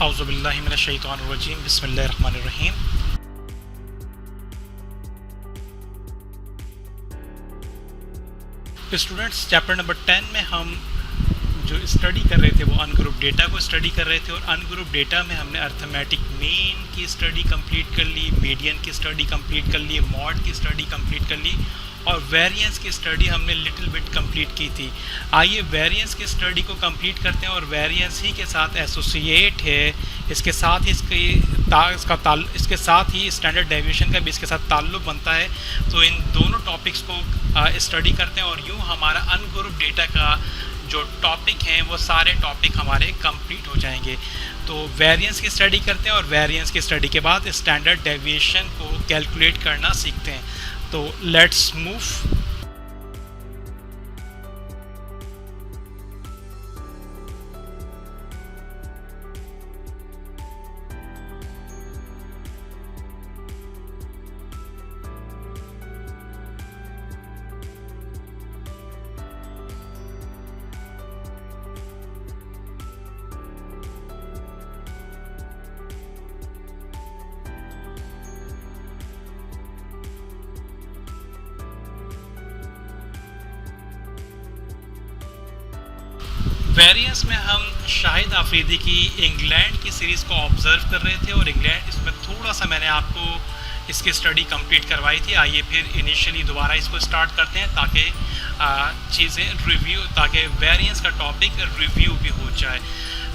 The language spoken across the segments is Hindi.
औज़ुबिल्लाहि मिनश्शैतानिर्रजीम बिस्मिल्लाहिर्रहमानिर्रहीम। स्टूडेंट्स, चैप्टर नंबर 10 में हम जो स्टडी कर रहे थे वो अनग्रुप डेटा को स्टडी कर रहे थे और अनग्रुप डेटा में हमने अर्थमेटिक मीन की स्टडी कंप्लीट कर ली, मीडियन की स्टडी कंप्लीट कर ली, मॉड की स्टडी कंप्लीट कर ली और वेरिएंस की स्टडी हमने लिटिल बिट कंप्लीट की थी। आइए वेरिएंस की स्टडी को कंप्लीट करते हैं और वेरिएंस ही के साथ एसोसिएट है, इसके साथ ही इसके साथ ही स्टैंडर्ड डेविएशन का भी इसके साथ ताल्लुक़ बनता है। तो इन दोनों टॉपिक्स को स्टडी करते हैं और यूँ हमारा अनग्रुप डेटा का जो टॉपिक हैं वो सारे टॉपिक हमारे कंप्लीट हो जाएंगे। तो वेरिएंस की स्टडी करते हैं और वेरिएंस की स्टडी के बाद स्टैंडर्ड डेविएशन को कैलकुलेट करना सीखते हैं। तो लेट्स मूव। वेरिएंस में हम शाहिद आफरीदी की इंग्लैंड की सीरीज़ को ऑब्ज़र्व कर रहे थे और इंग्लैंड इसमें थोड़ा सा मैंने आपको इसकी स्टडी कंप्लीट करवाई थी। आइए फिर इनिशियली दोबारा इसको स्टार्ट करते हैं ताकि चीज़ें रिव्यू, ताकि वेरिएंस का टॉपिक रिव्यू भी हो जाए।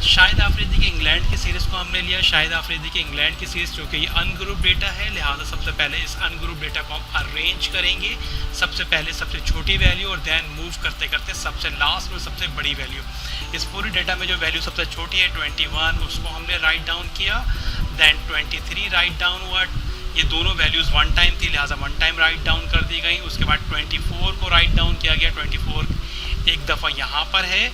शाहिद आफरीदी की इंग्लैंड की सीरीज़ को हमने लिया। शाहिद आफरीदी की इंग्लैंड की सीरीज़ जो कि ये अनग्रुप डेटा है, लिहाजा सबसे पहले इस अनग्रुप डेटा को हम अरेंज करेंगे। सबसे पहले सबसे छोटी वैल्यू और दैन मूव करते करते सबसे लास्ट में सबसे बड़ी वैल्यू। इस पूरी डेटा में जो वैल्यू सबसे छोटी है 21, उसको हमने राइट डाउन किया। दैन 23 राइट डाउन हुआ। ये दोनों वैल्यूज़ वन टाइम थी, लिहाजा वन टाइम राइट डाउन कर दी गई। उसके बाद 24 को राइट डाउन किया गया। 24 एक दफ़ा यहाँ पर है,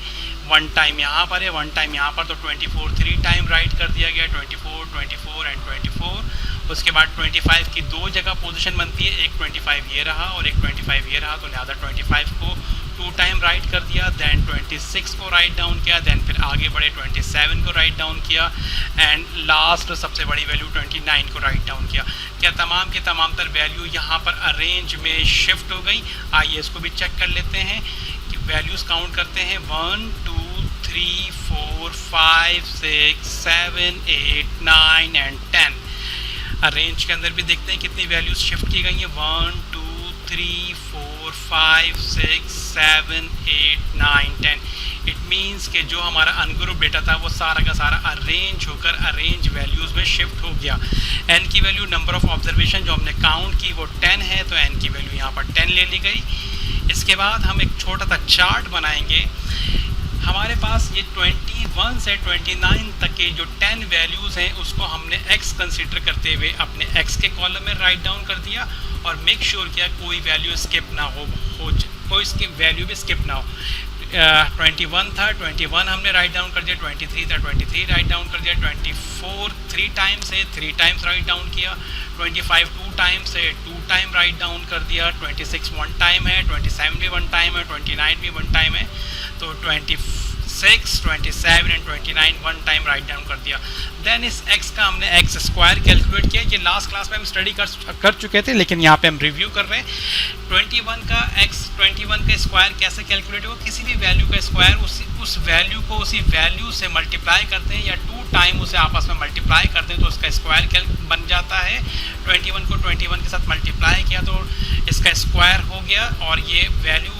वन टाइम यहाँ पर है, वन टाइम यहाँ पर, तो 24 3 टाइम राइट कर दिया गया। 24, 24 एंड 24। उसके बाद 25 की दो जगह पोजीशन बनती है, एक 25 ये रहा और एक 25 ये रहा, तो लिहाजा 25 को 2 टाइम राइट कर दिया। दैन 26 को राइट डाउन किया। दैन फिर आगे बढ़े 27 को राइट डाउन किया एंड लास्ट सबसे बड़ी वैल्यू 29 को राइट डाउन किया। क्या तमाम के तमाम तर वैल्यू यहाँ पर अरेंज में शिफ्ट हो गई? आइए इसको भी चेक कर लेते हैं कि वैल्यूज़ काउंट करते हैं। 1 2 3 4 5 6 7 8 9 एंड 10। अरेंज के अंदर भी देखते हैं कितनी वैल्यूज़ शिफ्ट की गई हैं। 1 2 3 4 5 6 7 8 9 10। इट मीन्स कि जो हमारा अनग्रुप डेटा था वो सारा का सारा अरेंज होकर अरेंज वैल्यूज़ में शिफ्ट हो गया। एन की वैल्यू, नंबर ऑफ़ ऑब्जर्वेशन जो हमने काउंट की वो 10 है, तो एन की वैल्यू यहाँ पर 10 ले ली गई। इसके बाद हम एक छोटा सा चार्ट बनाएंगे। हमारे पास ये 21 से 29 तक के जो 10 वैल्यूज़ हैं उसको हमने x कंसिडर करते हुए अपने x के कॉलम में राइट डाउन कर दिया और मेक श्योर किया कोई वैल्यू स्किप ना हो कोई इसकी वैल्यू भी स्किप ना हो। 21 था, 21 हमने राइट डाउन कर दिया। 23 था, 23 राइट डाउन कर दिया। 24 3 टाइम्स है, 3 टाइम्स राइट डाउन किया। 25 2 टाइम्स है, 2 टाइम राइट डाउन कर दिया। 26 1 टाइम है, 27 भी 1 टाइम है, 29 भी 1 टाइम है, तो 26 27 एंड 29 1 टाइम राइट डाउन कर दिया। देन इस x का हमने x स्क्वायर कैलकुलेट किया। ये लास्ट क्लास में हम स्टडी कर चुके थे, लेकिन यहाँ पे हम रिव्यू कर रहे हैं। 21 का स्क्वायर कैसे कैलकुलेट होगा? किसी भी वैल्यू का स्क्वायर उस वैल्यू को उसी वैल्यू से मल्टीप्लाई करते हैं या 2 टाइम उसे आपस में मल्टीप्लाई करते हैं तो उसका स्क्वायर बन जाता है। 21 को 21 के साथ मल्टीप्लाई किया तो इसका स्क्वायर हो गया और ये वैल्यू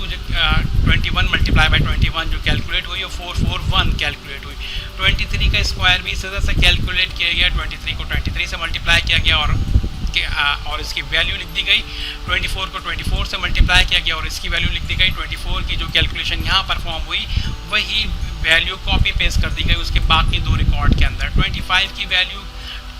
21 मल्टीप्लाई बाई 21 जो कैलकुलेट हुई वो 441 कैलकुलेट हुई। 23 का स्क्वायर भी इसी तरह से कैलकुलेट किया गया। 23 को 23 से मल्टीप्लाई किया गया और इसकी वैल्यू लिख दी गई। 24 को 24 से मल्टीप्लाई किया गया और इसकी वैल्यू लिख दी गई। 24 की जो कैलकुलेशन यहाँ परफॉर्म हुई वही वैल्यू कॉपी पेस्ट कर दी गई उसके बाकी दो रिकॉर्ड के अंदर। 25 की वैल्यू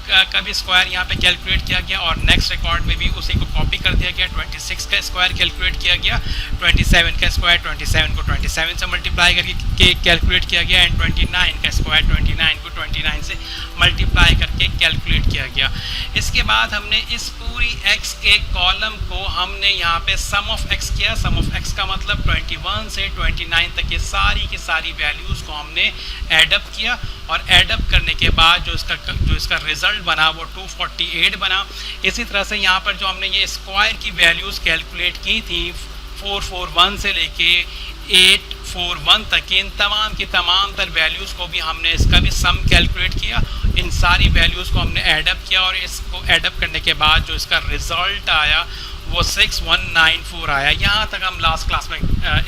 का भी स्क्वायर यहाँ पे कैलकुलेट किया गया और नेक्स्ट रिकॉर्ड में भी उसी को कॉपी कर दिया गया। 26 का स्क्वायर कैलकुलेट किया गया। 27 का स्क्वायर 27 को 27 से मल्टीप्लाई करके कैलकुलेट किया गया एंड 29 का स्क्वायर 29 को 29 से मल्टीप्लाई करके कैलकुलेट किया गया। इसके बाद हमने इस पूरी x के कॉलम को हमने यहाँ पे सम ऑफ x किया। सम ऑफ x का मतलब 21 से 29 तक की सारी वैल्यूज़ को हमने एडअप किया और एडअप करने के बाद जो इसका रिज़ल्ट बना वो 248 बना। इसी तरह से यहाँ पर जो हमने ये स्क्वायर की वैल्यूज़ कैलकुलेट की थी 441 से लेके 841 तक, इन तमाम की तमाम तर वैल्यूज़ को भी हमने इसका भी सम कैलकुलेट किया। इन सारी वैल्यूज़ को हमने एडअप किया और इसको एडअप करने के बाद जो इसका रिज़ल्ट आया वो 6194 आया। यहाँ तक हम लास्ट क्लास में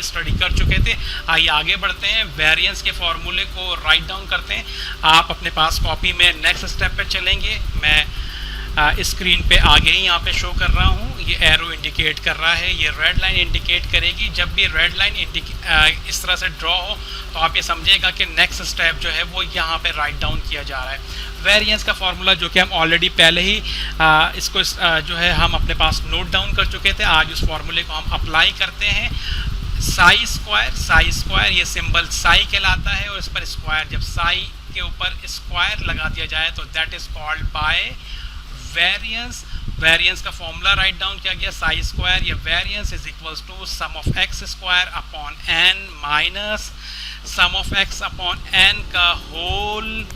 स्टडी कर चुके थे। आइए आगे बढ़ते हैं, वेरिएंस के फॉर्मूले को राइट डाउन करते हैं। आप अपने पास कॉपी में नेक्स्ट स्टेप पे चलेंगे। मैं स्क्रीन पे आगे ही यहाँ पे शो कर रहा हूँ, ये एरो इंडिकेट कर रहा है, ये रेड लाइन इंडिकेट करेगी। जब भी रेड लाइन इस तरह से ड्रॉ हो तो आप ये समझिएगा कि नेक्स्ट स्टेप जो है वो यहाँ पे राइट डाउन किया जा रहा है। वेरिएंस का फॉर्मूला जो कि हम ऑलरेडी पहले ही इसको जो है हम अपने पास नोट डाउन कर चुके थे, आज उस फॉर्मूले को हम अप्लाई करते हैं। साई स्क्वायर ये सिंबल साई कहलाता है और इस पर स्क्वायर, जब साई के ऊपर स्क्वायर लगा दिया जाए तो that is called by variance का फॉर्मूला राइट डाउन किया गया। साई स्क्वायर या variance is equals to sum of x square upon N minus sum of X upon N का होल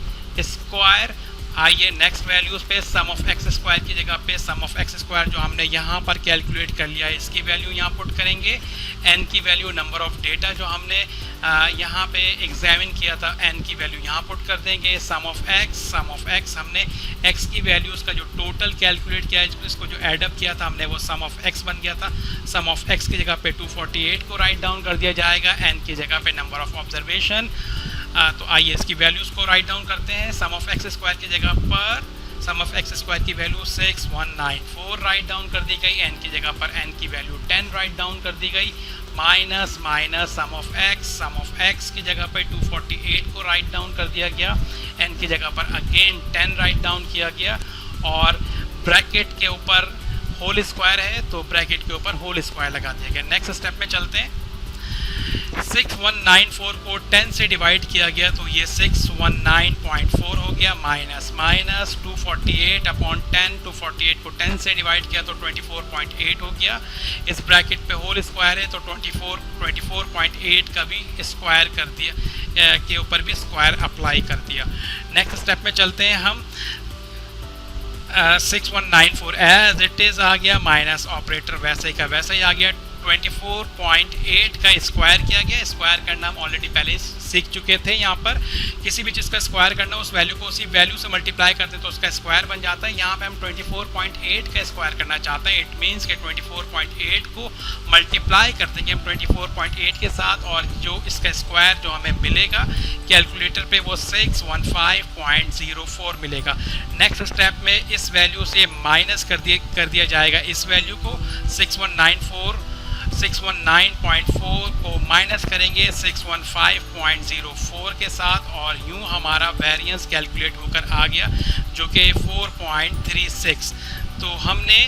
स्क्वायर। आइए नेक्स्ट वैल्यूज पे, सम ऑफ एक्स स्क्वायर की जगह पे सम ऑफ एक्स स्क्वायर जो हमने यहाँ पर कैलकुलेट कर लिया है इसकी वैल्यू यहाँ पुट करेंगे। एन की वैल्यू नंबर ऑफ डेटा जो हमने यहाँ पे एग्जामिन किया था एन की वैल्यू यहाँ पुट कर देंगे। सम ऑफ एक्स हमने एक्स की वैल्यूज़ का जो टोटल कैलकुलेट किया है इसको जो एडअप किया था हमने वो सम ऑफ एक्स बन गया था। सम ऑफ एक्स की जगह पे 248 को राइट डाउन कर दिया जाएगा, एन की जगह पे नंबर ऑफ ऑब्जर्वेशन। तो आइए इसकी वैल्यूज़ को राइट डाउन करते हैं। सम ऑफ एक्स स्क्वायर की जगह पर सम ऑफ एक्स स्क्वायर की वैल्यू 6194 राइट डाउन कर दी गई, एन की जगह पर एन की वैल्यू 10 राइट डाउन कर दी गई, माइनस सम ऑफ एक्स की जगह पर 248 को राइट डाउन कर दिया गया, एन की जगह पर अगेन 10 राइट डाउन किया गया और ब्रैकेट के ऊपर होल स्क्वायर है तो ब्रैकेट के ऊपर होल स्क्वायर लगा दिया गया। नेक्स्ट स्टेप में चलते हैं। 6194 को 10 से डिवाइड किया गया तो ये 619.4 हो गया, माइनस 248 अपॉन 10, 248 को 10 से डिवाइड किया तो 24.8 हो गया। इस ब्रैकेट पे होल स्क्वायर है तो 24.8 का भी स्क्वायर कर दिया, के ऊपर भी स्क्वायर अप्लाई कर दिया। नेक्स्ट स्टेप में चलते हैं हम। 6194 एज इट इज़ आ गया, माइनस ऑपरेटर वैसे का वैसे ही आ गया। 24.8 का स्क्वायर किया गया। स्क्वायर करना हम ऑलरेडी पहले सीख चुके थे। यहाँ पर किसी भी चीज़ का स्क्वायर करना उस वैल्यू को उसी वैल्यू से मल्टीप्लाई करते तो उसका स्क्वायर बन जाता है। यहाँ पे हम 24.8 का स्क्वायर करना चाहते हैं। इट मीन्स कि 24.8 को मल्टीप्लाई करते हैं हम 24.8 के साथ और जो इसका स्क्वायर जो हमें मिलेगा कैलकुलेटर पे वो 615.04 मिलेगा। नेक्स्ट स्टेप में इस वैल्यू से माइनस कर दिया जाएगा इस वैल्यू को। 619.4 को माइनस करेंगे 615.04 के साथ और यूं हमारा वेरिएंस कैलकुलेट होकर आ गया जो कि 4.36। तो हमने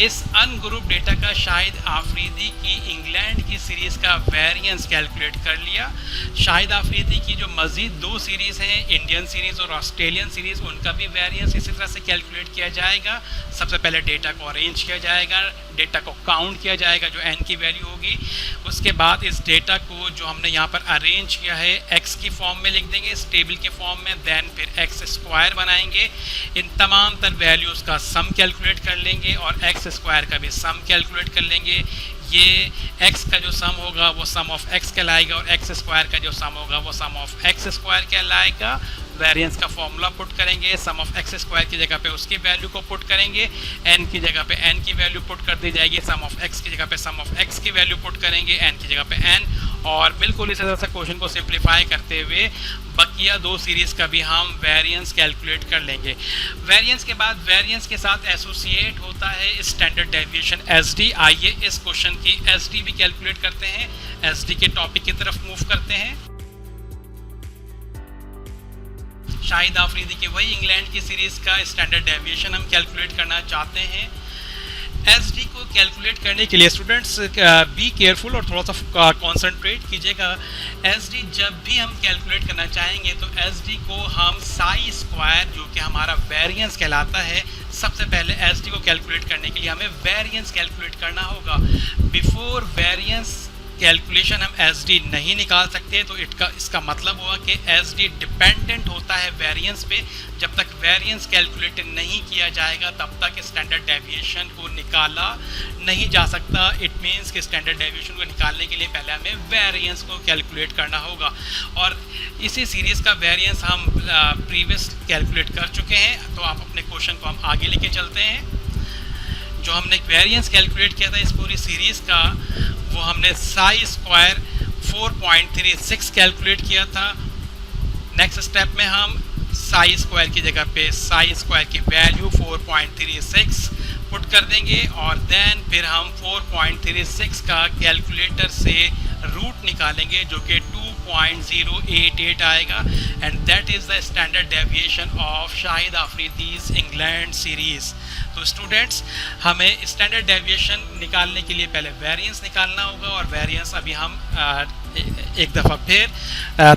इस अनग्रुप डेटा का शाहिद आफरीदी की इंग्लैंड की सीरीज़ का वेरिएंस कैलकुलेट कर लिया। शाहिद आफरीदी की जो मज़ीद 2 सीरीज़ हैं, इंडियन सीरीज़ और ऑस्ट्रेलियन सीरीज़, उनका भी वेरिएंस इसी तरह से कैलकुलेट किया जाएगा। सबसे पहले डेटा को अरेंज किया जाएगा, डेटा को काउंट किया जाएगा जो एन की वैल्यू होगी। उसके बाद इस डेटा को जो हमने यहाँ पर अरेंज किया है एक्स की फॉर्म में लिख देंगे, इस टेबल के फॉर्म में, देन फिर एक्स स्क्वायर बनाएंगे। इन तमाम तर वैल्यूज़ का सम कैलकुलेट कर लेंगे और एक्स स्क्वायर का भी सम कैलकुलेट कर लेंगे। ये x का जो सम होगा वो सम ऑफ x कहलाएगा और x स्क्वायर का जो सम होगा वो सम ऑफ x स्क्वायर कहलाएगा। वेरिएंस का फॉर्मूला पुट करेंगे, सम ऑफ x स्क्वायर की जगह पे उसकी वैल्यू को पुट करेंगे, n की जगह पे n की वैल्यू पुट कर दी जाएगी, सम ऑफ x की जगह पे सम ऑफ x की वैल्यू पुट करेंगे, n की जगह पे n, और बिल्कुल इसी तरह से क्वेश्चन को सिंप्लीफाई करते हुए बकिया 2 सीरीज़ का भी हम वेरिएंस कैलकुलेट कर लेंगे। वेरिएंस के बाद वेरिएंस के साथ एसोसिएट होता है स्टैंडर्ड डेविएशन SD। आइए इस क्वेश्चन की SD भी कैलकुलेट करते हैं। SD के टॉपिक की तरफ मूव करते हैं। शाहिद आफरीदी की वही इंग्लैंड की सीरीज़ का स्टैंडर्ड डेविएशन हम कैलकुलेट करना चाहते हैं। एसडी को कैलकुलेट करने के लिए स्टूडेंट्स बी केयरफुल और थोड़ा सा कॉन्सेंट्रेट कीजिएगा। एसडी जब भी हम कैलकुलेट करना चाहेंगे तो एसडी को हम साई स्क्वायर जो कि हमारा वेरिएंस कहलाता है, सबसे पहले एसडी को कैलकुलेट करने के लिए हमें वेरिएंस कैलकुलेट करना होगा। बिफोर वेरिएंस कैलकुलेशन हम एसडी नहीं निकाल सकते, तो इसका मतलब हुआ कि एसडी डिपेंडेंट होता है वेरिएंस पे। जब तक वेरिएंस कैलकुलेट नहीं किया जाएगा तब तक स्टैंडर्ड डेविएशन को निकाला नहीं जा सकता। इट मीन्स कि स्टैंडर्ड डेविएशन को निकालने के लिए पहले हमें वेरिएंस को कैलकुलेट करना होगा, और इसी सीरीज़ का वेरिएंस हम प्रीवियस कैलकुलेट कर चुके हैं। तो आप अपने क्वेश्चन को हम आगे लेके चलते हैं। जो हमने वेरिएंस कैलकुलेट किया था इस पूरी सीरीज़ का, वो हमने साई स्क्वायर 4.36 कैलकुलेट किया था। नेक्स्ट स्टेप में हम साई स्क्वायर की जगह पे साई स्क्वायर की वैल्यू 4.36 पुट कर देंगे, और देन फिर हम 4.36 का कैलकुलेटर से रूट निकालेंगे जो कि 2.088 आएगा, and that is the standard deviation of Shahid Afridi's England series. तो स्टूडेंट्स, हमें स्टैंडर्ड डेविएशन निकालने के लिए पहले वेरिएंस निकालना होगा, और वेरिएंस अभी हम एक दफ़ा फिर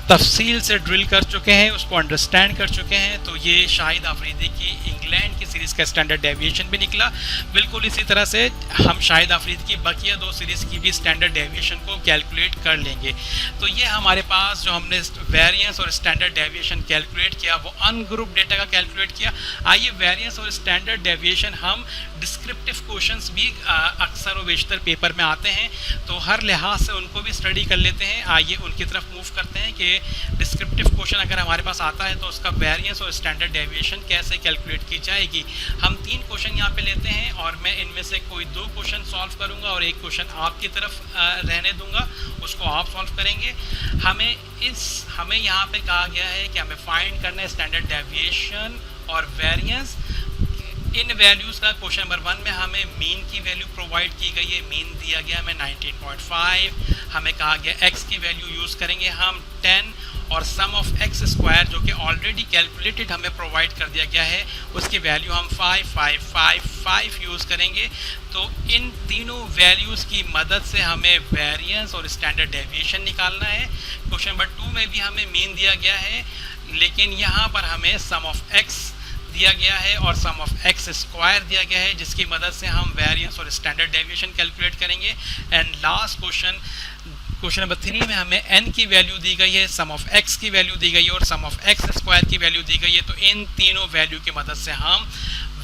तफसील से ड्रिल कर चुके हैं, उसको अंडरस्टैंड कर चुके हैं। तो ये शाहिद आफरीदी की इंग्लैंड की सीरीज़ का स्टैंडर्ड डेविएशन भी निकला। बिल्कुल इसी तरह से हम शाहिद आफरीदी की बकिया 2 सीरीज़ की भी स्टैंडर्ड डेविएशन को कैलकुलेट कर लेंगे। तो ये हमारे पास जो हमने वेरिएंस और स्टैंडर्ड डेविएशन कैलकुलेट किया वो अनग्रुप डेटा का कैलकुलेट किया। आइए वेरिएंस और स्टैंडर्ड डेविएशन हम डिस्क्रिप्टिव क्वेश्चंस भी अक्सर व बेशतर पेपर में आते हैं, तो हर लिहाज से उनको भी स्टडी कर लेते हैं। आइए उनकी तरफ मूव करते हैं कि डिस्क्रिप्टिव क्वेश्चन अगर हमारे पास आता है तो उसका वेरिएंस और स्टैंडर्ड डेविएशन कैसे कैलकुलेट की जाएगी। हम 3 क्वेश्चन यहाँ पे लेते हैं, और मैं इनमें से कोई 2 क्वेश्चन सॉल्व करूँगा और एक क्वेश्चन आपकी तरफ रहने दूंगा, उसको आप सॉल्व करेंगे। हमें यहाँ पे कहा गया है कि हमें फाइंड करना है स्टैंडर्ड डेविएशन और वेरिएंस। इन वैल्यूज़ का क्वेश्चन नंबर 1 में हमें मीन की वैल्यू प्रोवाइड की गई है। मीन दिया गया हमें 19.5। हमें कहा गया एक्स की वैल्यू यूज़ करेंगे हम 10, और सम ऑफ एक्स स्क्वायर जो कि ऑलरेडी कैलकुलेटेड हमें प्रोवाइड कर दिया गया है, उसकी वैल्यू हम 5 यूज़ करेंगे। तो इन तीनों वैल्यूज़ की मदद से हमें वेरिएंस और स्टैंडर्ड डेविएशन निकालना है। क्वेश्चन नंबर 2 में भी हमें मीन दिया गया है, लेकिन यहाँ पर हमें सम ऑफ एक्स दिया गया है और सम ऑफ एक्स स्क्वायर दिया गया है, जिसकी मदद से हम वेरिएंस और स्टैंडर्ड डेविएशन कैलकुलेट करेंगे। एंड लास्ट क्वेश्चन नंबर 3 में हमें n की वैल्यू दी गई है, सम ऑफ x की वैल्यू दी गई है और सम ऑफ x स्क्वायर की वैल्यू दी गई है। तो इन तीनों वैल्यू की मदद से हम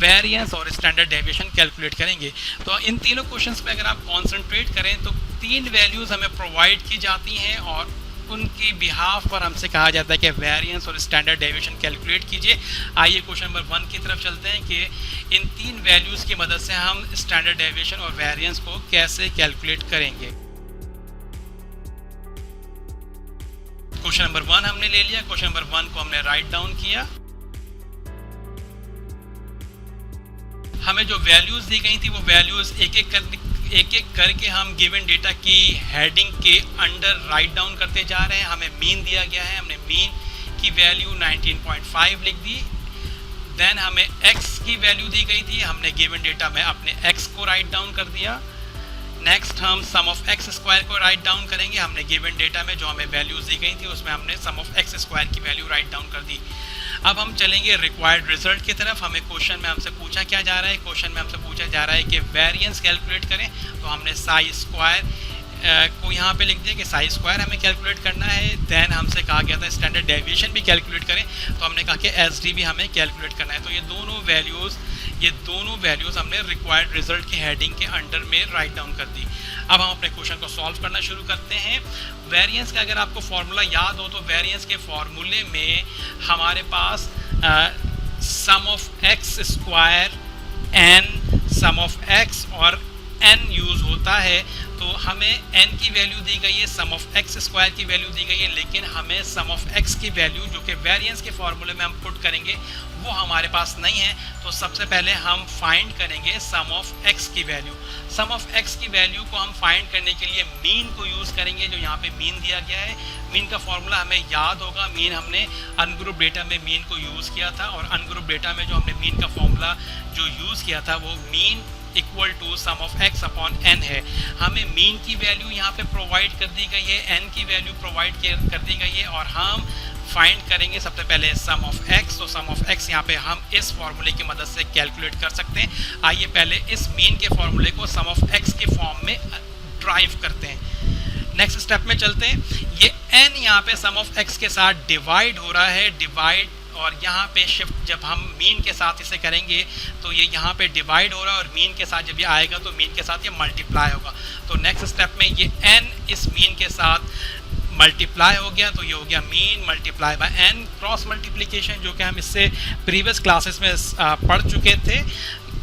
वेरिएंस और स्टैंडर्ड डेविएशन कैलकुलेट करेंगे। तो इन तीनों क्वेश्चंस पे अगर आप कॉन्सेंट्रेट करें तो 3 वैल्यूज़ हमें प्रोवाइड की जाती हैं, और उनकी बिहाफ पर हमसे कहा जाता है कि वेरिएंस और स्टैंडर्ड डेविएशन कैलकुलेट कीजिए। आइए क्वेश्चन नंबर 1 की तरफ चलते हैं कि इन 3 वैल्यूज़ की मदद से हम स्टैंडर्ड डेविएशन और वेरिएंस को कैसे कैलकुलेट करेंगे। क्वेश्चन नंबर 1 हमने ले लिया। क्वेश्चन नंबर 1 को हमने राइट डाउन किया। हमें जो वैल्यूज़ दी गई थी वो वैल्यूज़ एक एक करके हम गिवन डेटा की हेडिंग के अंडर राइट डाउन करते जा रहे हैं। हमें मीन दिया गया है, हमने मीन की वैल्यू 19.5 लिख दी। देन हमें x की वैल्यू दी गई थी, हमने गिवन डेटा में अपने x को राइट डाउन कर दिया। नेक्स्ट हम सम ऑफ एक्स स्क्वायर को राइट डाउन करेंगे। हमने गिवन डेटा में जो हमें वैल्यूज़ दी गई थी उसमें हमने सम ऑफ एक्स स्क्वायर की वैल्यू राइट डाउन कर दी। अब हम चलेंगे रिक्वायर्ड रिजल्ट की तरफ। हमें क्वेश्चन में हमसे पूछा क्या जा रहा है, क्वेश्चन में हमसे पूछा जा रहा है कि वेरिएंस कैलकुलेट करें। तो हमने साई स्क्वायर को यहाँ पे लिख दिया कि साई स्क्वायर हमें कैलकुलेट करना है। देन हमसे कहा गया था स्टैंडर्ड डेविएशन भी कैलकुलेट करें, तो हमने कहा कि एसडी भी हमें कैलकुलेट करना है। तो ये दोनों वैल्यूज़ हमने रिक्वायर्ड रिजल्ट की हेडिंग के अंडर में राइट डाउन कर दी। अब हम अपने क्वेश्चन को सॉल्व करना शुरू करते हैं। वेरिएंस का अगर आपको फॉर्मूला याद हो तो वेरिएंस के फॉर्मूले में हमारे पास sum of x square N, sum of X और n यूज़ होता है। तो हमें n की वैल्यू दी गई है, सम ऑफ एक्स स्क्वायर की वैल्यू दी गई है, लेकिन हमें सम ऑफ x की वैल्यू जो कि वेरिएंस के फॉर्मूले में हम पुट करेंगे वो हमारे पास नहीं है। तो सबसे पहले हम फाइंड करेंगे सम ऑफ x की वैल्यू। सम ऑफ x की वैल्यू को हम फाइंड करने के लिए मीन को यूज़ करेंगे, जो यहाँ पे मीन दिया गया है। मीन का फॉर्मूला हमें याद होगा, मीन हमने अनग्रुप डेटा में मीन को यूज़ किया था, और अनग्रुप डेटा में जो हमने मीन का फॉर्मूला जो यूज़ किया था वो mean equal to sum of X upon N है। हमें मीन की वैल्यू यहाँ पे प्रोवाइड कर दी गई है, एन की वैल्यू प्रोवाइड कर दी गई है और हम फाइंड करेंगे सबसे पहले सम ऑफ एक्स। तो सम ऑफ एक्स यहाँ पे हम इस फॉर्मूले की मदद से कैलकुलेट कर सकते हैं। आइए पहले इस मीन के फॉर्मूले को सम ऑफ एक्स के फॉर्म में ड्राइव करते हैं। नेक्स्ट स्टेप में चलते हैं। ये n यहाँ पे सम ऑफ x के साथ डिवाइड हो रहा है, डिवाइड, और यहाँ पे शिफ्ट जब हम मीन के साथ इसे करेंगे तो ये यहाँ पे डिवाइड हो रहा है और मीन के साथ जब ये आएगा तो मीन के साथ ये मल्टीप्लाई होगा। तो नेक्स्ट स्टेप में ये n इस मीन के साथ मल्टीप्लाई हो गया तो ये हो गया mean multiply by N, cross multiplication, जो कि हम इससे प्रीवियस क्लासेस में पढ़ चुके थे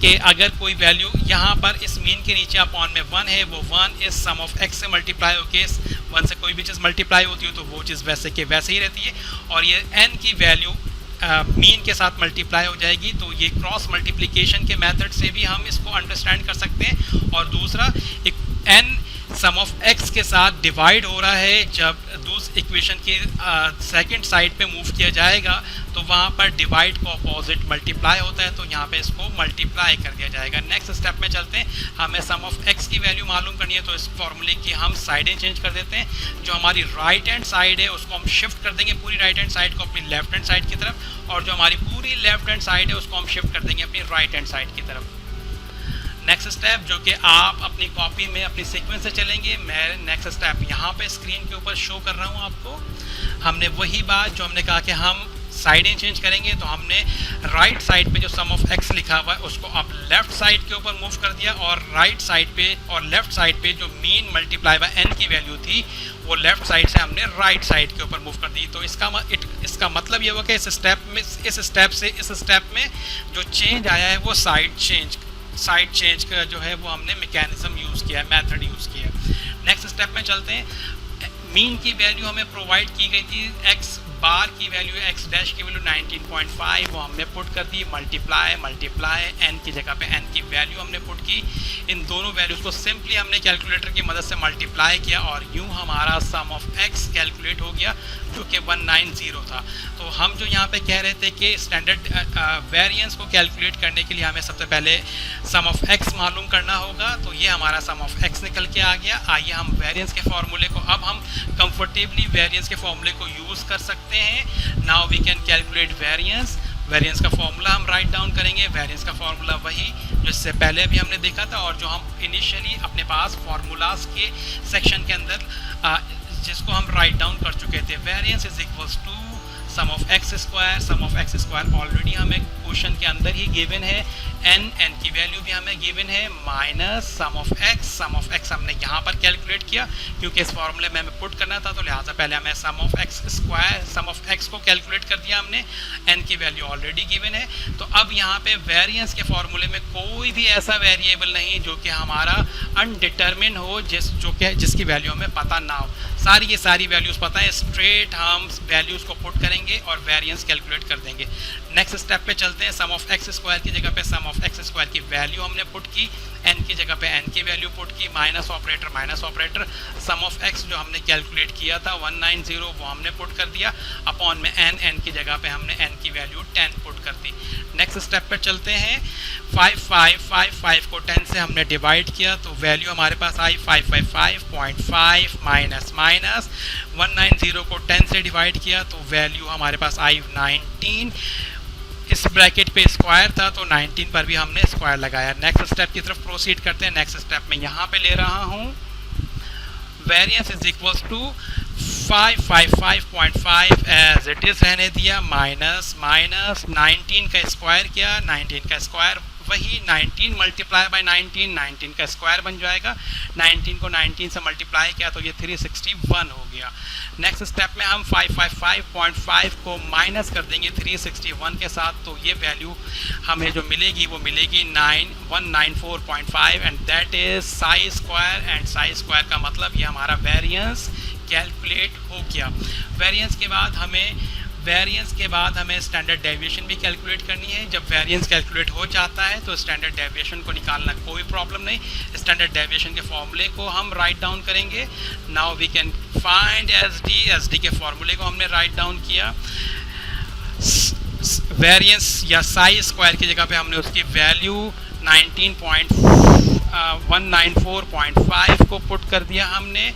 कि अगर कोई वैल्यू यहाँ पर इस मीन के नीचे अपॉन में 1 है, वो 1 इस सम ऑफ x से मल्टीप्लाई होके इस 1 से कोई भी चीज़ मल्टीप्लाई होती है तो वो चीज़ वैसे के वैसे ही रहती है और ये n की वैल्यू मीन के साथ मल्टीप्लाई हो जाएगी। तो ये क्रॉस मल्टीप्लिकेशन के मेथड से भी हम इसको अंडरस्टैंड कर सकते हैं। और दूसरा, एक n सम ऑफ x के साथ डिवाइड हो रहा है, जब दूसरी इक्वेशन की सेकंड साइड पे मूव किया जाएगा तो वहाँ पर डिवाइड को अपोजिट मल्टीप्लाई होता है, तो यहाँ पे इसको मल्टीप्लाई कर दिया जाएगा। नेक्स्ट स्टेप में चलते हैं। हमें सम ऑफ x की वैल्यू मालूम करनी है तो इस फॉर्मूले की हम साइडें चेंज कर देते हैं। जो हमारी राइट हैंड साइड है उसको हम शिफ्ट कर देंगे पूरी राइट हैंड साइड को अपनी लेफ्ट हैंड साइड की तरफ, और जो हमारी पूरी लेफ्ट हैंड साइड है उसको हम शिफ्ट कर देंगे अपनी राइट हैंड साइड की तरफ। नेक्स्ट स्टेप जो कि आप अपनी कॉपी में अपनी सीक्वेंस से चलेंगे, मैं नेक्स्ट स्टेप यहाँ पे स्क्रीन के ऊपर शो कर रहा हूँ आपको। हमने वही बात जो हमने कहा कि हम साइडें चेंज करेंगे, तो हमने राइट साइड पे जो सम ऑफ x लिखा हुआ है उसको अब लेफ्ट साइड के ऊपर मूव कर दिया और राइट साइड पे और लेफ्ट साइड पे जो मीन मल्टीप्लाई बाय n की वैल्यू थी वो लेफ्ट साइड से हमने राइट साइड के ऊपर मूव कर दी। तो इसका मतलब ये हुआ कि इस स्टेप से इस स्टेप में जो चेंज आया है वो साइड चेंज का जो है वो हमने मैकेनिज्म यूज़ किया है, मेथड यूज़ किया है। नेक्स्ट स्टेप में चलते हैं। मीन की वैल्यू हमें प्रोवाइड की गई थी, x बार की वैल्यू, x डैश की वैल्यू 19.5, वो हमने पुट कर दी। मल्टीप्लाई n की जगह पे n की वैल्यू हमने पुट की। इन दोनों वैल्यूज़ को सिंपली हमने कैलकुलेटर की मदद से मल्टीप्लाई किया और यूँ हमारा सम ऑफ x कैलकुलेट हो गया जो कि 190 था। तो हम जो यहाँ पे कह रहे थे कि स्टैंडर्ड वेरिएंस को कैलकुलेट करने के लिए हमें सबसे पहले सम ऑफ x मालूम करना होगा, तो ये हमारा सम ऑफ x निकल के आ गया। आइए हम वेरिएंस के फॉर्मूले को अब हम कंफर्टेबली वेरिएंस के फॉर्मूले को यूज़ कर सकते हैं। Now we can calculate variance. Variance का फॉर्मूला हम राइट डाउन करेंगे। वेरिएंस का फॉर्मूला वही जो इससे पहले भी हमने देखा था और जो हम इनिशियली अपने पास फार्मूलाज के सेक्शन के अंदर जिसको हम राइट डाउन कर चुके थे। Variance is equals to sum of x square. Sum of x square already हमें क्वेश्चन के अंदर ही गिवन है, n की वैल्यू भी हमें गिवन है, माइनस सम ऑफ एक्स हमने यहाँ पर कैलकुलेट किया क्योंकि इस फॉर्मूले में हमें पुट करना था, तो लिहाजा पहले हमें sum of x square sum of X को कैलकुलेट कर दिया हमने, n की वैल्यू ऑलरेडी गिवन है। तो अब यहाँ पे वेरिएंस के फॉर्मूले में कोई भी ऐसा वेरिएबल नहीं जो कि हमारा अनडिटर्मिन हो, जिसकी वैल्यू हमें पता ना हो। ये सारी वैल्यूज़ पता है, स्ट्रेट हम वैल्यूज़ को पुट करेंगे और वेरिएंस कैलकुलेट कर देंगे। नेक्स्ट स्टेप पे चलते हैं। सम ऑफ एक्स स्क्वायर की जगह पे सम ऑफ एक्स स्क्वायर की वैल्यू हमने पुट की, n की जगह पे n की वैल्यू पुट की, minus operator sum of x जो हमने कैलकुलेट किया था 190 वो हमने पुट कर दिया, अपॉन में n की जगह पे हमने n की वैल्यू 10 पुट कर दी। नेक्स्ट स्टेप पे चलते हैं। 5 को 10 से हमने डिवाइड किया तो वैल्यू हमारे पास आई 555.5 माइनस 190 को 10 से डिवाइड किया तो वैल्यू हमारे पास आई 19। इस ब्रैकेट पे स्क्वायर था तो 19 पर भी हमने स्क्वायर लगाया। नेक्स्ट स्टेप की तरफ प्रोसीड करते हैं। नेक्स्ट स्टेप में यहाँ पे ले रहा हूँ variance is equals to 555.5 as it is रहने दिया, माइनस 19 का स्क्वायर किया, 19 का स्क्वायर वही 19 मल्टीप्लाई बाय 19 का स्क्वायर बन जाएगा। 19 को 19 से मल्टीप्लाई किया तो ये 361 हो गया। नेक्स्ट स्टेप में हम 555.5 को माइनस कर देंगे 361 के साथ, तो ये वैल्यू हमें जो मिलेगी वो मिलेगी 9194.5 and that is Sai square. And Sai square का मतलब ये हमारा वेरिएंस कैलकुलेट हो गया। वेरिएंस के बाद हमें स्टैंडर्ड डेविएशन भी कैलकुलेट करनी है। जब वेरिएंस कैलकुलेट हो जाता है तो स्टैंडर्ड डेविएशन को निकालना कोई प्रॉब्लम नहीं। स्टैंडर्ड डेविएशन के फॉर्मूले को हम राइट डाउन करेंगे। Now we can find SD के फॉर्मूले को हमने राइट डाउन किया। वेरिएंस या साई स्क्वायर की जगह पे हमने उसकी वैल्यू 194.5 को पुट कर दिया हमने।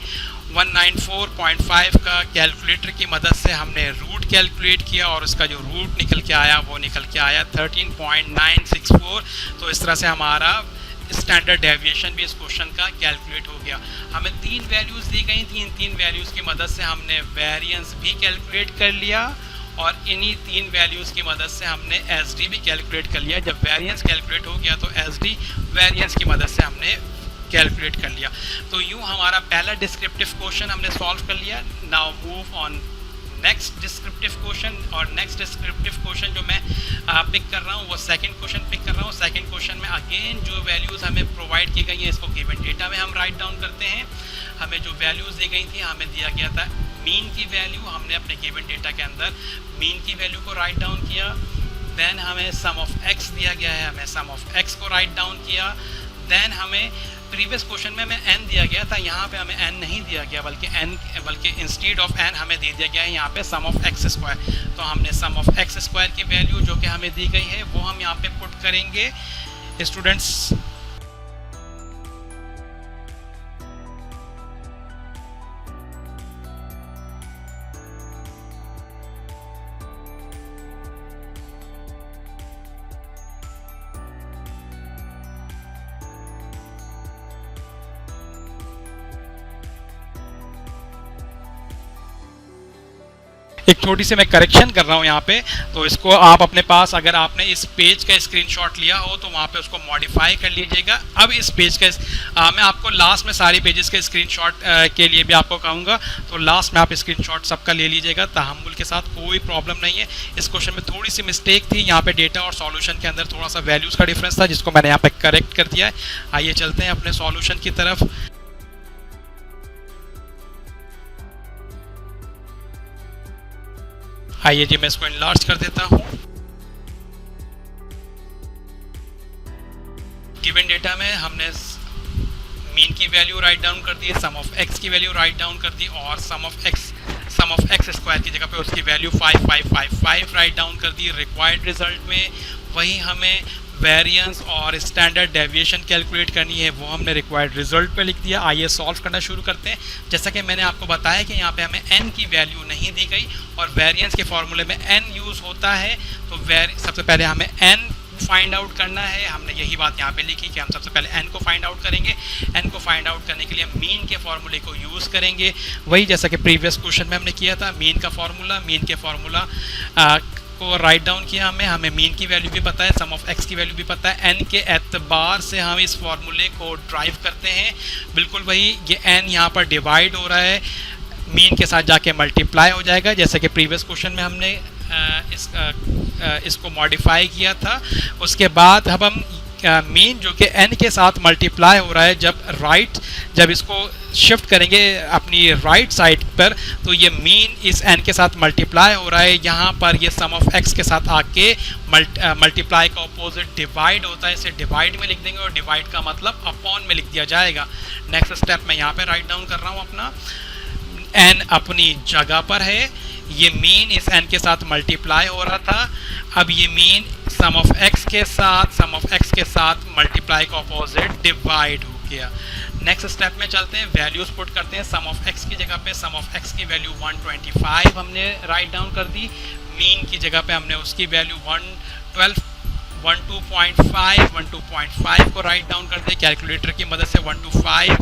194.5 का कैलकुलेटर की मदद से हमने रूट कैलकुलेट किया और उसका जो रूट निकल के आया वो निकल के आया 13.964। तो इस तरह से हमारा स्टैंडर्ड डेविएशन भी इस क्वेश्चन का कैलकुलेट हो गया। हमें 3 वैल्यूज़ दी गई थी, इन 3 वैल्यूज़ की मदद से हमने वेरिएंस भी कैलकुलेट कर लिया और इन्हीं 3 वैल्यूज़ की मदद से हमने एसडी भी कैलकुलेट कर लिया। जब वेरिएंस कैलकुलेट हो गया तो एसडी वेरिएंस की मदद से हमने कैलकुलेट कर लिया। तो यूँ हमारा पहला डिस्क्रिप्टिव क्वेश्चन हमने सॉल्व कर लिया। Now move on next descriptive question, और नेक्स्ट डिस्क्रिप्टिव क्वेश्चन जो मैं पिक कर रहा हूँ वो सेकंड क्वेश्चन पिक कर रहा हूँ। सेकंड क्वेश्चन में अगेन जो वैल्यूज़ हमें प्रोवाइड की गई हैं इसको गिवन डेटा में हम राइट डाउन करते हैं। हमें जो वैल्यूज़ दी गई थी, हमें दिया गया था मीन की वैल्यू, हमने अपने गिवन डेटा के अंदर मीन की वैल्यू को राइट डाउन किया। देन हमें सम ऑफ एक्स दिया गया है, हमें सम ऑफ एक्स को राइट डाउन किया। देन हमें प्रीवियस क्वेश्चन में हमें n दिया गया था, यहाँ पे हमें n नहीं दिया गया बल्कि इंस्टीड ऑफ n हमें दे दिया गया है यहाँ पे सम ऑफ एक्स स्क्वायर। तो हमने सम ऑफ एक्स स्क्वायर की वैल्यू जो कि हमें दी गई है वो हम यहाँ पे पुट करेंगे स्टूडेंट्स। एक छोटी सी मैं करेक्शन कर रहा हूँ यहाँ पे, तो इसको आप अपने पास अगर आपने इस पेज का स्क्रीनशॉट लिया हो तो वहाँ पे उसको मॉडिफाई कर लीजिएगा। अब इस पेज का मैं आपको लास्ट में सारी पेजेस के स्क्रीनशॉट के लिए भी आपको कहूँगा, तो लास्ट में आप स्क्रीनशॉट सबका ले लीजिएगा तहम्मुल के साथ, कोई प्रॉब्लम नहीं है। इस क्वेश्चन में थोड़ी सी मिस्टेक थी, यहाँ पे डेटा और सॉल्यूशन के अंदर थोड़ा सा वैल्यूज़ का डिफरेंस था जिसको मैंने यहाँ पे करेक्ट कर दिया है। आइए चलते हैं अपने सॉल्यूशन की तरफ। आइए जी मैं इसको इनलार्ज कर देता हूँ। गिवन डेटा में हमने मीन की वैल्यू राइट डाउन कर दी, सम ऑफ एक्स की वैल्यू राइट डाउन कर दी और सम ऑफ एक्स स्क्वायर की जगह पे उसकी वैल्यू 5555 राइट डाउन कर दी। रिक्वायर्ड रिजल्ट में वही हमें वेरिएंस और स्टैंडर्ड डेविएशन कैलकुलेट करनी है, वो हमने रिक्वायर्ड रिजल्ट पे लिख दिया। आइए सॉल्व करना शुरू करते हैं। जैसा कि मैंने आपको बताया कि यहाँ पे हमें n की वैल्यू नहीं दी गई और वेरिएंस के फॉर्मूले में n यूज़ होता है, तो सबसे पहले हमें n फाइंड आउट करना है। हमने यही बात यहाँ पे लिखी कि हम सबसे पहले n को फाइंड आउट करेंगे। n को फाइंड आउट करने के लिए हम मीन के फॉर्मूले को यूज़ करेंगे, वही जैसा कि प्रीवियस क्वेश्चन में हमने किया था। मीन के फॉर्मूला को राइट डाउन किया हमें मीन की वैल्यू भी पता है, सम ऑफ एक्स की वैल्यू भी पता है। n के एतबार से हम इस फॉर्मूले को ड्राइव करते हैं, बिल्कुल वही ये n यहाँ पर डिवाइड हो रहा है, मीन के साथ जाके मल्टीप्लाई हो जाएगा जैसे कि प्रीवियस क्वेश्चन में हमने इसको मॉडिफाई किया था। उसके बाद अब हम मीन जो कि n के साथ मल्टीप्लाई हो रहा है, जब इसको शिफ्ट करेंगे अपनी राइट साइड पर तो ये मीन इस n के साथ मल्टीप्लाई हो रहा है। यहाँ पर ये सम ऑफ x के साथ आके मल्टीप्लाई का अपोजिट डिवाइड होता है, इसे डिवाइड में लिख देंगे और डिवाइड का मतलब अपॉन में लिख दिया जाएगा। नेक्स्ट स्टेप मैं यहाँ पे राइट डाउन कर रहा हूँ अपना, n अपनी जगह पर है, ये मीन इस n के साथ मल्टीप्लाई हो रहा था, अब ये मीन सम ऑफ x के साथ मल्टीप्लाई का अपोजिट डिवाइड हो गया। नेक्स्ट स्टेप में चलते हैं, वैल्यूज पुट करते हैं। सम ऑफ x की जगह पे सम ऑफ x की वैल्यू 125 हमने राइट डाउन कर दी, मीन की जगह पे हमने उसकी वैल्यू 12.5 को राइट डाउन कर दिया। कैलकुलेटर की मदद से 125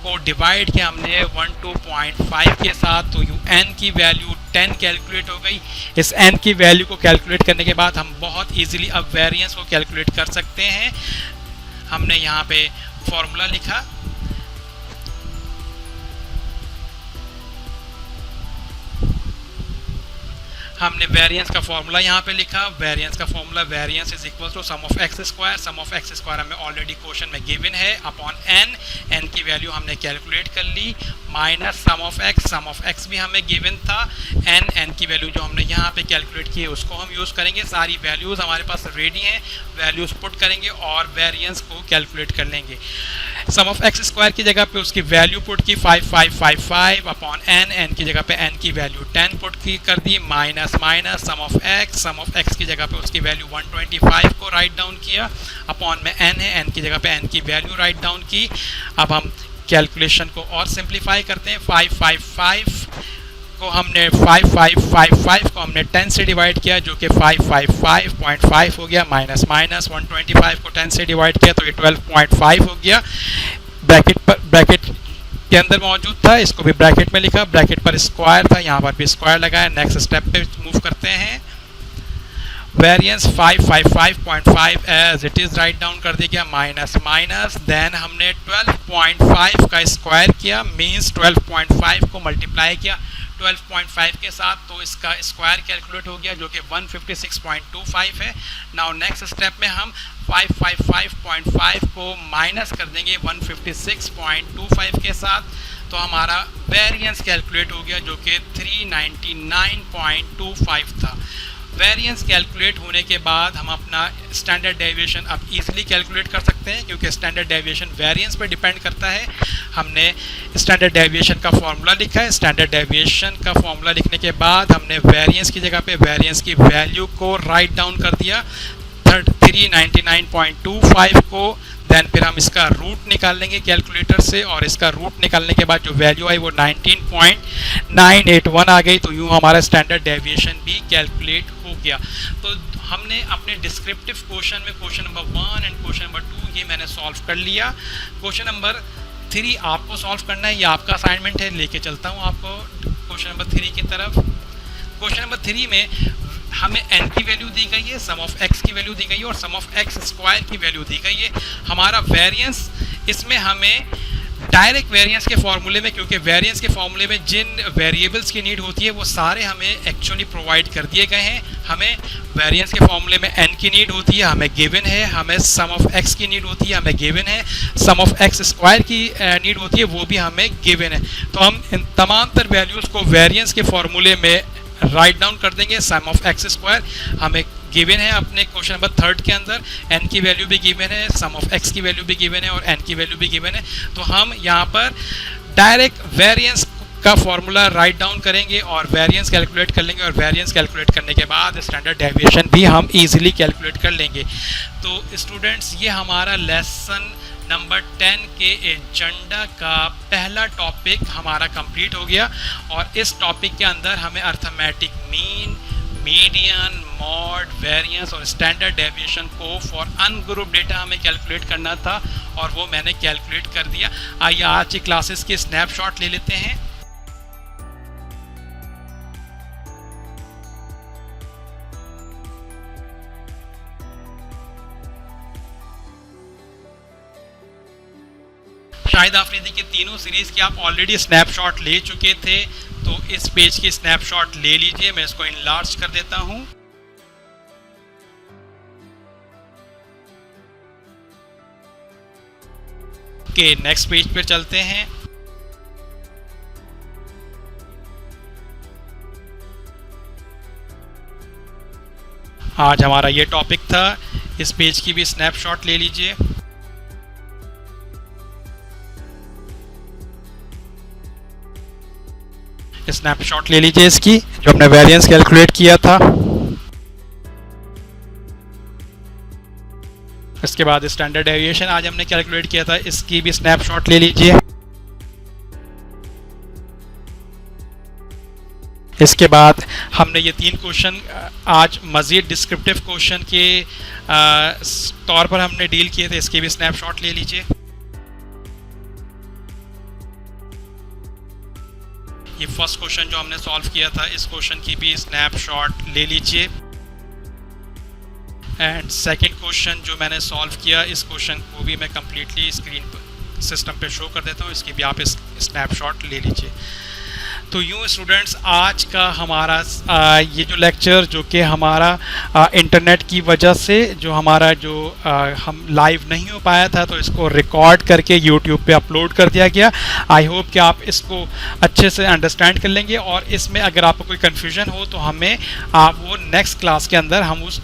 को डिवाइड किया हमने 12.5 के साथ, तो n की वैल्यू 10 कैलकुलेट हो गई। इस n की वैल्यू को कैलकुलेट करने के बाद हम बहुत इजीली अब वेरिएंस को कैलकुलेट कर सकते हैं। हमने यहाँ पे फॉर्मूला लिखा, हमने वेरिएंस का फॉर्मूला यहाँ पे लिखा। वेरिएंस का formula variance is equal to sum of x square, sum of x square हमें ऑलरेडी क्वेश्चन में गिवन है, अपॉन n की वैल्यू हमने कैलकुलेट कर ली, माइनस सम ऑफ एक्स भी हमें गिवन था, n की वैल्यू जो हमने यहाँ पे कैलकुलेट की है उसको हम यूज़ करेंगे। सारी वैल्यूज़ हमारे पास रेडी हैं, वैल्यूज़ पुट करेंगे और वेरिएंस को कैलकुलेट कर लेंगे। सम ऑफ एक्स स्क्वायर की जगह पे उसकी वैल्यू पुट की 5555 अपॉन एन, एन की जगह पे एन की वैल्यू 10 पुट की कर दी, minus minus sum of X की जगह पे उसकी वैल्यू 125 को राइट डाउन किया, अपॉन में एन है, एन की जगह पे एन की वैल्यू राइट डाउन की। अब हम कैलकुलेशन को और सिंप्लीफाई करते हैं। 555 को हमने 5555 को हमने 10 से डिवाइड किया जो कि 555.5 हो गया, माइनस माइनस 125 को 10 से डिवाइड किया तो ये 12.5 हो गया। ब्रैकेट के अंदर मौजूद था, इसको भी ब्रैकेट में लिखा, ब्रैकेट पर स्क्वायर था, यहाँ पर भी स्क्वायर लगाया। नेक्स्ट स्टेप पे मूव करते हैं। Variance 555.5 as it is write down कर दिया गया, माइनस माइनस देन हमने 12.5 का स्क्वायर किया, मीन्स 12.5 को मल्टीप्लाई किया 12.5 के साथ, तो इसका स्क्वायर कैलकुलेट हो गया जो कि 156.25 है। नाउ नेक्स्ट स्टेप में हम 555.5 को माइनस कर देंगे 156.25 के साथ, तो हमारा वेरिएंस कैलकुलेट हो गया जो कि 399.25 था। वेरिएंस कैलकुलेट होने के बाद हम अपना स्टैंडर्ड डेविएशन अब इजीली कैलकुलेट कर सकते हैं क्योंकि स्टैंडर्ड डेविएशन वेरिएंस पर डिपेंड करता है। हमने स्टैंडर्ड डेविएशन का फॉर्मूला लिखा है। स्टैंडर्ड डेविएशन का फॉर्मूला लिखने के बाद हमने वेरिएंस की जगह पे वेरिएंस की वैल्यू को राइट डाउन कर दिया 399.25 को। देन फिर हम इसका रूट निकाल लेंगे कैलकुलेटर से, और इसका रूट निकालने के बाद जो वैल्यू आई वो 19.981 आ गई, तो यूँ हमारा स्टैंडर्ड डेविएशन भी कैलकुलेट हो गया। तो हमने अपने डिस्क्रिप्टिव क्वेश्चन में question number 1 and question number 2 ये मैंने सॉल्व कर लिया। क्वेश्चन नंबर 3 आपको सॉल्व करना है, ये आपका असाइनमेंट है, लेके चलता हूँ आपको क्वेश्चन नंबर 3 की तरफ। क्वेश्चन नंबर 3 में हमें n की वैल्यू दी गई है, सम ऑफ x की वैल्यू दी गई है और सम ऑफ x स्क्वायर की वैल्यू दी गई है। हमारा वेरिएंस, इसमें हमें डायरेक्ट वेरिएंस के फॉर्मूले में, क्योंकि वेरिएंस के फॉर्मूले में जिन वेरिएबल्स की नीड होती है वो सारे हमें एक्चुअली प्रोवाइड कर दिए गए हैं। हमें वेरिएंस के फॉर्मूले में n की नीड होती है, हमें गिवन है। हमें सम ऑफ x की नीड होती है, हमें गिवन है। सम ऑफ x स्क्वायर की नीड होती है, वो भी हमें गिवन है। तो हम इन तमाम तर वैल्यूज़ को वेरिएंस के फॉर्मूले में राइट डाउन कर देंगे। सम ऑफ एक्स स्क्वायर हमें गिवन है अपने क्वेश्चन नंबर 3 के अंदर, n की वैल्यू भी गिवन है, सम ऑफ x की वैल्यू भी गिवन है और n की वैल्यू भी गिवन है। तो हम यहाँ पर डायरेक्ट वेरिएंस का फॉर्मूला राइट डाउन करेंगे और वेरिएंस कैलकुलेट कर लेंगे, और वेरिएंस कैलकुलेट करने के बाद स्टैंडर्ड डेविएशन भी हम इजीली कैलकुलेट कर लेंगे। तो स्टूडेंट्स, ये हमारा लेसन नंबर 10 के एजेंडा का पहला टॉपिक हमारा कंप्लीट हो गया, और इस टॉपिक के अंदर हमें arithmetic mean, median, mod, variance और स्टैंडर्ड डेविएशन को फॉर अनग्रुप डेटा हमें कैलकुलेट करना था, और वो मैंने कैलकुलेट कर दिया। आइए आज की क्लासेस के स्नैपशॉट ले लेते हैं। शाहिद आफरीदी की तीनों सीरीज़ की आप ऑलरेडी स्नैपशॉट ले चुके थे, तो इस पेज की स्नैपशॉट ले लीजिए। मैं इसको इनलार्ज कर देता हूं। ओके, नेक्स्ट पेज पे चलते हैं। आज हमारा ये टॉपिक था, इस पेज की भी स्नैपशॉट ले लीजिए। स्नैपशॉट ले लीजिए इसकी, जो हमने वेरिएंस कैलकुलेट किया था। इसके बाद स्टैंडर्ड डेविएशन आज हमने कैलकुलेट किया था, इसकी भी स्नैपशॉट ले लीजिए। इसके बाद हमने ये 3 क्वेश्चन आज मज़ीद डिस्क्रिप्टिव क्वेश्चन के तौर पर हमने डील किए थे, इसकी भी स्नैपशॉट ले लीजिए। ये फर्स्ट क्वेश्चन जो हमने सॉल्व किया था, इस क्वेश्चन की भी स्नैपशॉट ले लीजिए। एंड सेकंड क्वेश्चन जो मैंने सॉल्व किया, इस क्वेश्चन को भी मैं कम्प्लीटली स्क्रीन पर सिस्टम पे शो कर देता हूँ, इसकी भी आप स्नैपशॉट ले लीजिए। तो यूँ स्टूडेंट्स, आज का हमारा ये जो लेक्चर जो कि हमारा इंटरनेट की वजह से जो हमारा जो हम लाइव नहीं हो पाया था, तो इसको रिकॉर्ड करके यूट्यूब पे अपलोड कर दिया गया। आई होप कि आप इसको अच्छे से अंडरस्टैंड कर लेंगे, और इसमें अगर आपको कोई कन्फ्यूजन हो तो हमें आप वो नेक्स्ट क्लास के अंदर हम उस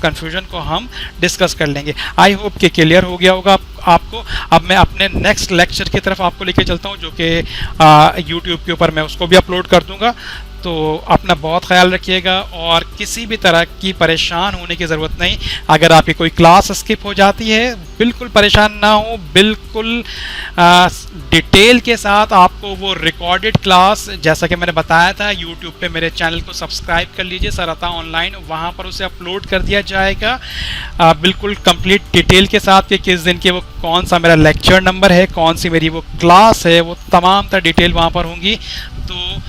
कन्फ्यूजन को हम डिस्कस कर लेंगे। आई होप कि क्लियर हो गया होगा आपको। अब मैं अपने नेक्स्ट लेक्चर की तरफ आपको लेके चलता हूँ, जो कि यूट्यूब के ऊपर मैं उसको भी अपलोड कर दूँगा। तो अपना बहुत ख्याल रखिएगा और किसी भी तरह की परेशान होने की ज़रूरत नहीं। अगर आपकी कोई क्लास स्किप हो जाती है, बिल्कुल परेशान ना हो, बिल्कुल डिटेल के साथ आपको वो रिकॉर्डेड क्लास, जैसा कि मैंने बताया था, यूट्यूब पे मेरे चैनल को सब्सक्राइब कर लीजिए, सरअता ऑनलाइन, वहाँ पर उसे अपलोड कर दिया जाएगा बिल्कुल कंप्लीट डिटेल के साथ कि किस दिन के वो कौन सा मेरा लेक्चर नंबर है, कौन सी मेरी वो क्लास है, वो तमाम तर डिटेल वहाँ पर होंगी। तो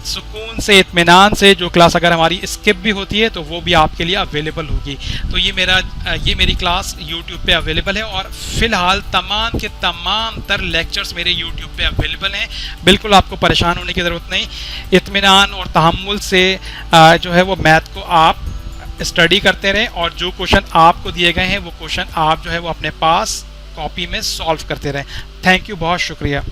सुकून से, इत्मीनान से, जो क्लास अगर हमारी स्किप भी होती है तो वो भी आपके लिए अवेलेबल होगी। तो ये मेरी क्लास यूट्यूब पे अवेलेबल है और फ़िलहाल तमाम के तमाम तर लेक्चर्स मेरे यूट्यूब पे अवेलेबल हैं। बिल्कुल आपको परेशान होने की ज़रूरत नहीं, इत्मीनान और तहम्मुल से जो है वो मैथ को आप स्टडी करते रहें और जो क्वेश्चन आपको दिए गए हैं वो क्वेश्चन आप जो है वो अपने पास कॉपी में सॉल्व करते रहें। थैंक यू, बहुत शुक्रिया।